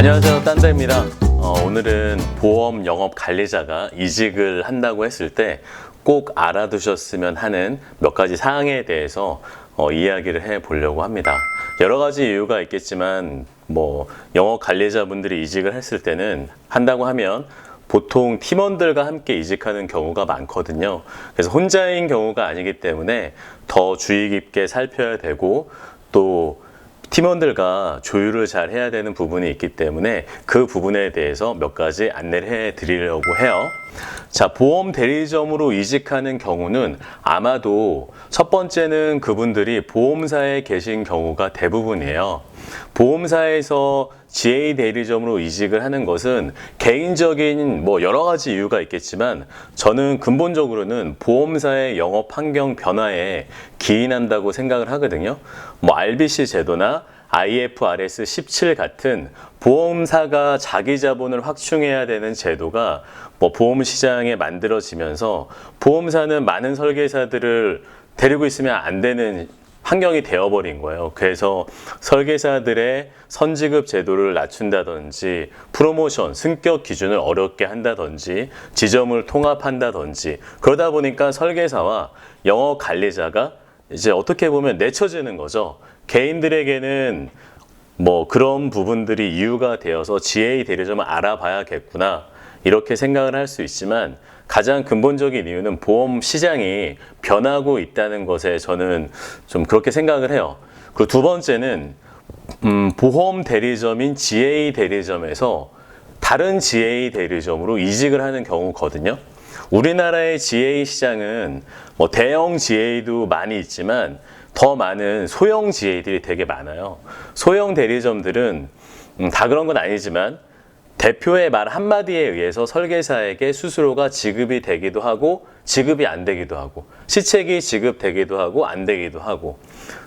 안녕하세요, 딴데입니다. 오늘은 보험 영업 관리자가 이직을 한다고 했을 때 꼭 알아두셨으면 하는 몇 가지 사항에 대해서 이야기를 해 보려고 합니다. 여러 가지 이유가 있겠지만 영업 관리자분들이 이직을 했을 때는 한다고 하면 보통 팀원들과 함께 이직하는 경우가 많거든요. 그래서 혼자인 경우가 아니기 때문에 더 주의 깊게 살펴야 되고, 또 팀원들과 조율을 잘 해야 되는 부분이 있기 때문에 그 부분에 대해서 몇 가지 안내를 해 드리려고 해요. 자, 보험 대리점으로 이직하는 경우는 아마도 첫 번째는 그분들이 보험사에 계신 경우가 대부분이에요. 보험사에서 GA 대리점으로 이직을 하는 것은 개인적인 여러 가지 이유가 있겠지만, 저는 근본적으로는 보험사의 영업 환경 변화에 기인한다고 생각을 하거든요. RBC 제도나 IFRS 17 같은 보험사가 자기 자본을 확충해야 되는 제도가 보험 시장에 만들어지면서 보험사는 많은 설계사들을 데리고 있으면 안 되는 환경이 되어버린 거예요. 그래서 설계사들의 선지급 제도를 낮춘다든지, 프로모션, 승격 기준을 어렵게 한다든지, 지점을 통합한다든지, 그러다 보니까 설계사와 영업 관리자가 이제 어떻게 보면 내쳐지는 거죠. 개인들에게는 그런 부분들이 이유가 되어서 GA 대리점을 알아봐야겠구나, 이렇게 생각을 할 수 있지만, 가장 근본적인 이유는 보험 시장이 변하고 있다는 것에 저는 좀 그렇게 생각을 해요. 그리고 두 번째는 보험 대리점인 GA 대리점에서 다른 GA 대리점으로 이직을 하는 경우거든요. 우리나라의 GA 시장은 대형 GA도 많이 있지만 더 많은 소형 GA들이 되게 많아요. 소형 대리점들은 다 그런 건 아니지만 대표의 말 한마디에 의해서 설계사에게 수수료가 지급이 되기도 하고 지급이 안 되기도 하고, 시책이 지급되기도 하고 안 되기도 하고,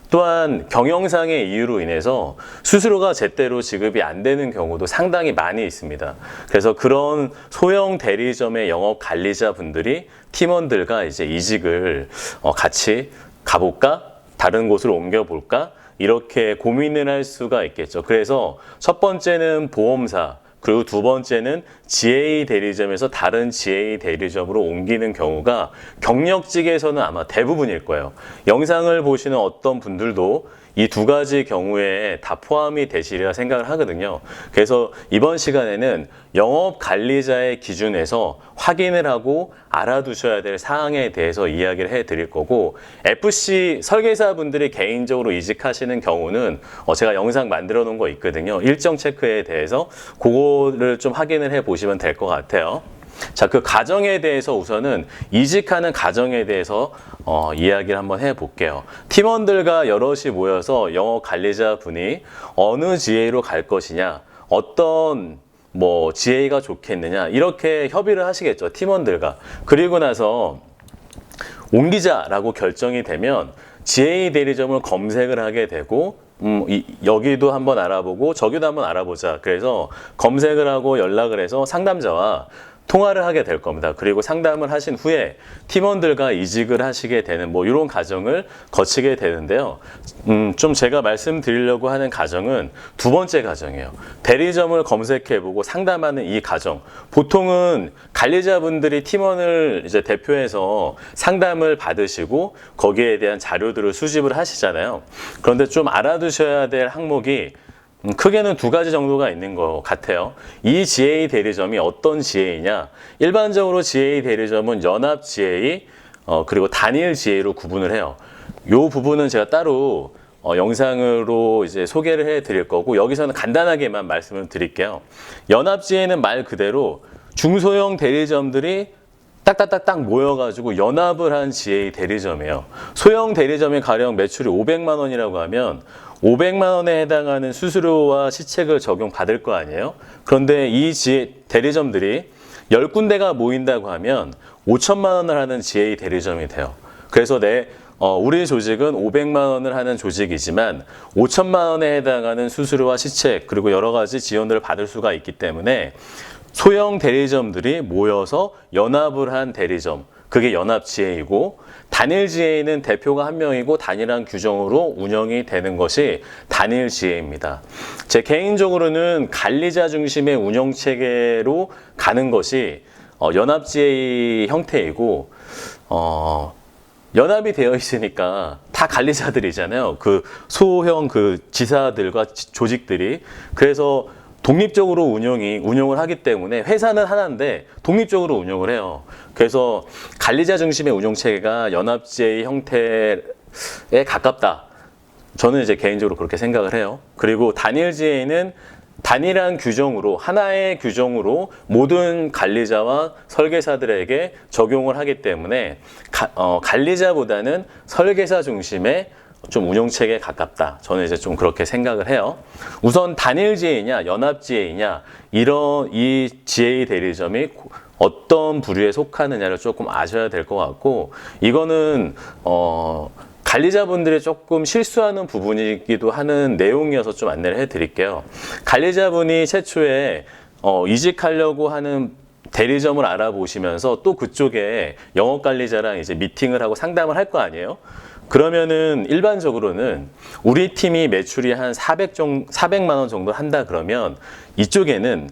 또한 경영상의 이유로 인해서 수수료가 제대로 지급이 안 되는 경우도 상당히 많이 있습니다. 그래서 그런 소형 대리점의 영업 관리자분들이 팀원들과 이제 이직을 같이 가볼까? 다른 곳으로 옮겨볼까? 이렇게 고민을 할 수가 있겠죠. 그래서 첫 번째는 보험사, 그리고 두 번째는 GA 대리점에서 다른 GA 대리점으로 옮기는 경우가 경력직에서는 아마 대부분일 거예요. 영상을 보시는 어떤 분들도 이 두 가지 경우에 다 포함이 되시리라 생각을 하거든요. 그래서 이번 시간에는 영업 관리자의 기준에서 확인을 하고 알아두셔야 될 사항에 대해서 이야기를 해 드릴 거고, FC 설계사분들이 개인적으로 이직하시는 경우는 제가 영상 만들어 놓은 거 있거든요. 일정 체크에 대해서 그거를 좀 확인을 해 보시면 될 것 같아요. 자, 그 과정에 대해서 우선은 이직하는 과정에 대해서 이야기를 한번 해볼게요. 팀원들과 여럿이 모여서 영업 관리자 분이 어느 GA로 갈 것이냐, 어떤 GA가 좋겠느냐, 이렇게 협의를 하시겠죠, 팀원들과. 그리고 나서 옮기자라고 결정이 되면 GA 대리점을 검색을 하게 되고, 여기도 한번 알아보고 저기도 한번 알아보자. 그래서 검색을 하고 연락을 해서 상담자와 통화를 하게 될 겁니다. 그리고 상담을 하신 후에 팀원들과 이직을 하시게 되는 이런 과정을 거치게 되는데요. 좀 제가 말씀드리려고 하는 과정은 두 번째 과정이에요. 대리점을 검색해보고 상담하는 이 과정. 보통은 관리자분들이 팀원을 이제 대표해서 상담을 받으시고 거기에 대한 자료들을 수집을 하시잖아요. 그런데 좀 알아두셔야 될 항목이 크게는 두 가지 정도가 있는 것 같아요. 이 GA 대리점이 어떤 GA냐? 일반적으로 GA 대리점은 연합 GA, 그리고 단일 GA로 구분을 해요. 이 부분은 제가 따로 영상으로 이제 소개를 해 드릴 거고, 여기서는 간단하게만 말씀을 드릴게요. 연합 GA는 말 그대로 중소형 대리점들이 딱딱딱딱 모여가지고 연합을 한 GA 대리점이에요. 소형 대리점이 가령 매출이 500만 원이라고 하면 500만 원에 해당하는 수수료와 시책을 적용받을 거 아니에요? 그런데 이 대리점들이 10군데가 모인다고 하면 5천만 원을 하는 GA 대리점이 돼요. 그래서 우리 조직은 500만 원을 하는 조직이지만 5천만 원에 해당하는 수수료와 시책, 그리고 여러 가지 지원들을 받을 수가 있기 때문에 소형 대리점들이 모여서 연합을 한 대리점, 그게 연합지회이고, 단일지회는 대표가 한 명이고 단일한 규정으로 운영이 되는 것이 단일지회입니다. 제 개인적으로는 관리자 중심의 운영체계로 가는 것이 연합지회 형태이고, 연합이 되어 있으니까 다 관리자들이잖아요. 그 소형 그 지사들과 조직들이. 그래서 독립적으로 운영을 하기 때문에 회사는 하나인데 독립적으로 운영을 해요. 그래서 관리자 중심의 운영체계가 연합지회 형태에 가깝다. 저는 이제 개인적으로 그렇게 생각을 해요. 그리고 단일지회는 단일한 규정으로, 하나의 규정으로 모든 관리자와 설계사들에게 적용을 하기 때문에 관리자보다는 설계사 중심의 좀 운영체계에 가깝다. 저는 이제 좀 그렇게 생각을 해요. 우선 단일지회이냐 연합지회이냐 이 지회 대리점이 어떤 부류에 속하느냐를 조금 아셔야 될 것 같고, 이거는 관리자분들이 조금 실수하는 부분이기도 하는 내용이어서 좀 안내를 해드릴게요. 관리자분이 최초에 이직하려고 하는 대리점을 알아보시면서 또 그쪽에 영업관리자랑 이제 미팅을 하고 상담을 할 거 아니에요? 그러면은 일반적으로는 우리 팀이 매출이 한 400만 원 정도 한다 그러면 이쪽에는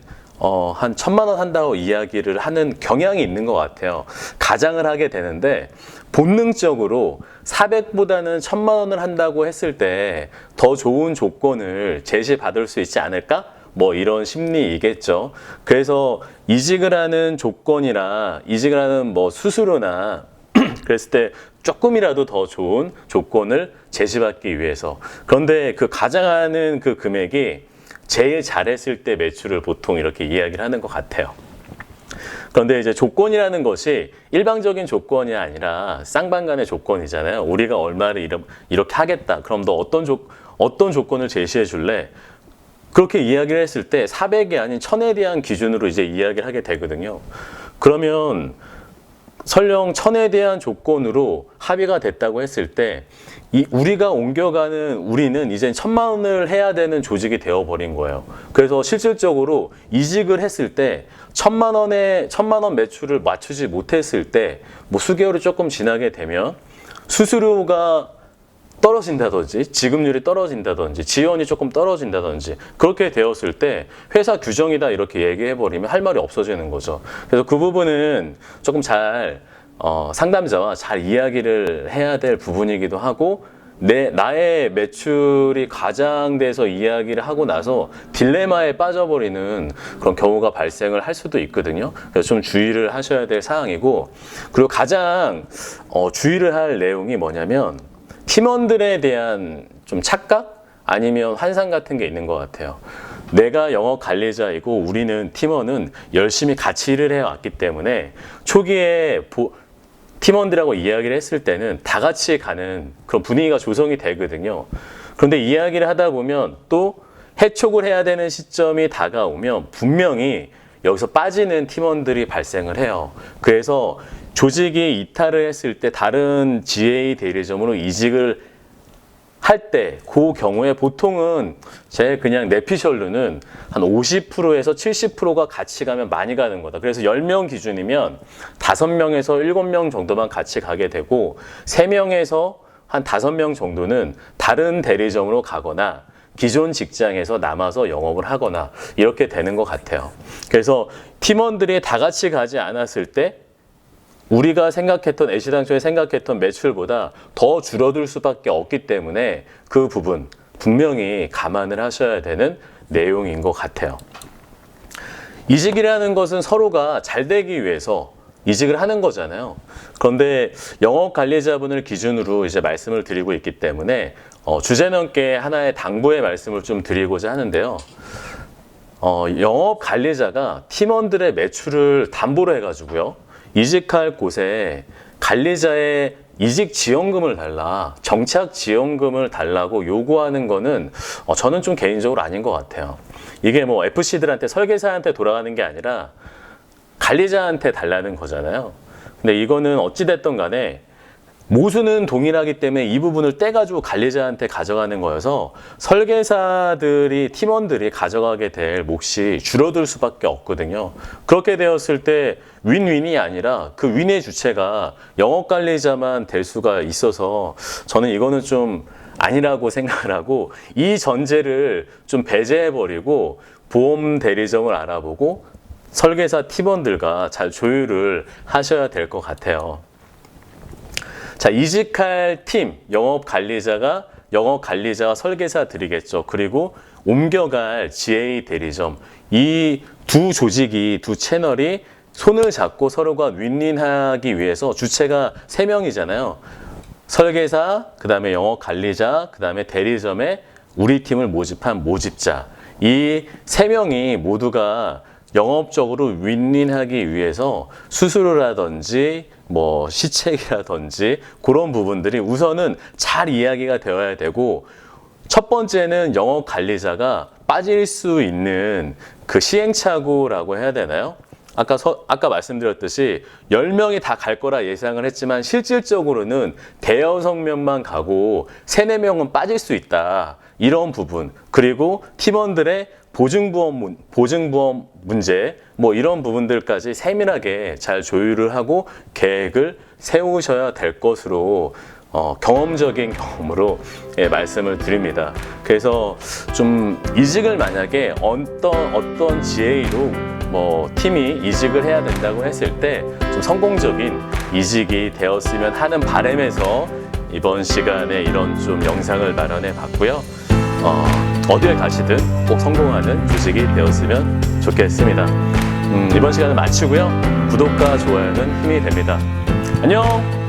한 1000만 원 한다고 이야기를 하는 경향이 있는 것 같아요. 가장을 하게 되는데 본능적으로 400보다는 1000만 원을 한다고 했을 때 더 좋은 조건을 제시받을 수 있지 않을까? 뭐 이런 심리이겠죠. 그래서 이직을 하는 조건이나 이직을 하는 뭐 수수료나 그랬을 때 조금이라도 더 좋은 조건을 제시받기 위해서. 그런데 그 가장하는 그 금액이 제일 잘했을 때 매출을 보통 이렇게 이야기를 하는 것 같아요. 그런데 이제 조건이라는 것이 일방적인 조건이 아니라 쌍방간의 조건이잖아요. 우리가 얼마를 이렇게 하겠다. 그럼 너 어떤 조건을 제시해 줄래? 그렇게 이야기를 했을 때 400이 아닌 1000에 대한 기준으로 이제 이야기를 하게 되거든요. 그러면 설령 1000에 대한 조건으로 합의가 됐다고 했을 때 우리가 옮겨가는 우리는 이제 1000만 원을 해야 되는 조직이 되어버린 거예요. 그래서 실질적으로 이직을 했을 때 1000만 원 매출을 맞추지 못했을 때 뭐 수개월이 조금 지나게 되면 수수료가 떨어진다든지 지급률이 떨어진다든지 지원이 조금 떨어진다든지 그렇게 되었을 때 회사 규정이다 이렇게 얘기해버리면 할 말이 없어지는 거죠. 그래서 그 부분은 조금 잘 상담자와 잘 이야기를 해야 될 부분이기도 하고, 나의 매출이 과장돼서 이야기를 하고 나서 딜레마에 빠져버리는 그런 경우가 발생을 할 수도 있거든요. 그래서 좀 주의를 하셔야 될 사항이고, 그리고 가장 주의를 할 내용이 뭐냐면 팀원들에 대한 좀 착각 아니면 환상 같은 게 있는 것 같아요. 내가 영업 관리자이고 우리는 팀원은 열심히 같이 일을 해왔기 때문에 초기에 팀원들하고 이야기를 했을 때는 다 같이 가는 그런 분위기가 조성이 되거든요. 그런데 이야기를 하다 보면 또 해촉을 해야 되는 시점이 다가오면 분명히 여기서 빠지는 팀원들이 발생을 해요. 그래서 조직이 이탈을 했을 때 다른 GA 대리점으로 이직을 할 때 그 경우에 보통은 제 그냥 내피셜로는 한 50%에서 70%가 같이 가면 많이 가는 거다. 그래서 10명 기준이면 5명에서 7명 정도만 같이 가게 되고 3명에서 한 5명 정도는 다른 대리점으로 가거나 기존 직장에서 남아서 영업을 하거나 이렇게 되는 것 같아요. 그래서 팀원들이 다 같이 가지 않았을 때 우리가 애시당초에 생각했던 매출보다 더 줄어들 수밖에 없기 때문에 그 부분 분명히 감안을 하셔야 되는 내용인 것 같아요. 이직이라는 것은 서로가 잘 되기 위해서 이직을 하는 거잖아요. 그런데 영업 관리자분을 기준으로 이제 말씀을 드리고 있기 때문에 주제넘게 하나의 당부의 말씀을 좀 드리고자 하는데요. 영업 관리자가 팀원들의 매출을 담보로 해가지고요. 이직할 곳에 관리자의 이직 지원금을 달라, 정착 지원금을 달라고 요구하는 거는 저는 좀 개인적으로 아닌 것 같아요. 이게 뭐 FC들한테 설계사한테 돌아가는 게 아니라 관리자한테 달라는 거잖아요. 근데 이거는 어찌됐든 간에 모수는 동일하기 때문에 이 부분을 떼가지고 관리자한테 가져가는 거여서 설계사들이, 팀원들이 가져가게 될 몫이 줄어들 수밖에 없거든요. 그렇게 되었을 때 윈윈이 아니라 그 윈의 주체가 영업관리자만 될 수가 있어서 저는 이거는 좀 아니라고 생각을 하고, 이 전제를 좀 배제해버리고 보험 대리점을 알아보고 설계사 팀원들과 잘 조율을 하셔야 될 것 같아요. 자, 이직할 팀, 영업관리자가 설계사들이겠죠. 그리고 옮겨갈 GA 대리점, 이 두 조직이, 두 채널이 손을 잡고 서로가 윈윈하기 위해서 주체가 3명이잖아요. 설계사, 그 다음에 영업관리자, 그 다음에 대리점에 우리 팀을 모집한 모집자. 이 3명이 모두가 영업적으로 윈윈하기 위해서 수수료라든지 뭐 시책이라든지 그런 부분들이 우선은 잘 이야기가 되어야 되고, 첫 번째는 영업관리자가 빠질 수 있는 그 시행착오라고 해야 되나요? 아까 말씀드렸듯이 10명이 다 갈 거라 예상을 했지만 실질적으로는 대여섯 명만 가고 3, 4명은 빠질 수 있다. 이런 부분, 그리고 팀원들의 보증보험 문제, 뭐 이런 부분들까지 세밀하게 잘 조율을 하고 계획을 세우셔야 될 것으로 경험적인 경험으로 말씀을 드립니다. 그래서 좀 이직을 만약에 어떤 GA로 뭐 팀이 이직을 해야 된다고 했을 때 좀 성공적인 이직이 되었으면 하는 바람에서 이번 시간에 이런 좀 영상을 마련해 봤고요. 어딜 가시든 꼭 성공하는 조직이 되었으면 좋겠습니다. 이번 시간을 마치고요. 구독과 좋아요는 힘이 됩니다. 안녕!